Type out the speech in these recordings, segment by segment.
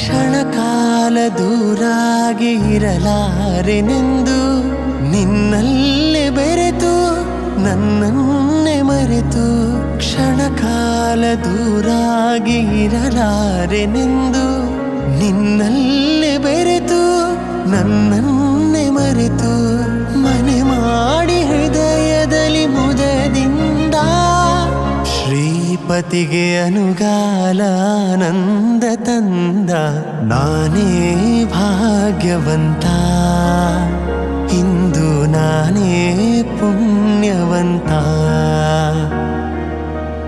ಕ್ಷಣಕಾಲ ದೂರಾಗಿ ಇರಲಾರೆನೆಂದು ನಿನ್ನಲ್ಲೇ ಬೆರೆತು ನನ್ನನ್ನೇ ಮರೆತು ಕ್ಷಣಕಾಲ ದೂರಾಗಿ ಇರಲಾರೆನೆಂದು ನಿನ್ನಲ್ಲೇ ಬೆರೆತು ನನ್ನನ್ನೇ ಮರೆತು ಮನೆ ಮಾಡಿ ಹೃದಯದಲ್ಲಿ ಮುದದಿಂದ ಶ್ರೀಪತಿಗೆ ಅನುಗಾಲ ಆನಂದ ತಂದ ನಾನೇ ಭಾಗ್ಯವಂತ ಇಂದು ನಾನೇ ಪುಣ್ಯವಂತ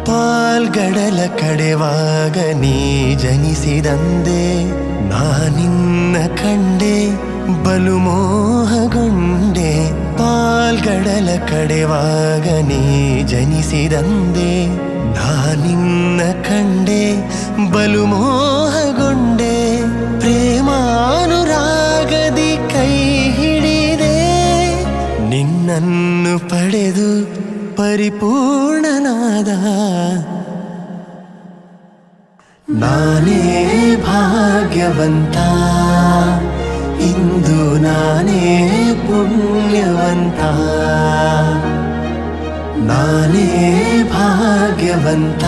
ಪಾಲ್ಗಡಲ ಕಡೆವಾಗ ನೀ ಜನಿಸಿದಂದೆ ನಾನಿನ್ನ ಕಂಡೆ ಬಲು ಮೋಹಗೊಂಡೆ ಪಾಲ್ಗಡಲ ಕಡೆವಾಗ ನೀ ಜನಿಸಿದಂದೆ ನಾನಿನ್ನ ಕಂಡೆ ಬಲು ಮೋಹಗೊಂಡೆ ಪ್ರೇಮಾನುರಾಗದಿ ಕೈ ಹಿಡಿದೆ ನಿನ್ನನ್ನು ಪಡೆದು ಪರಿಪೂರ್ಣನಾದ ನಾನೇ ಭಾಗ್ಯವಂತ ಇಂದು ನಾನೇ ಪುಣ್ಯವಂತ ನಾನೇ ಭಾಗ್ಯವಂತ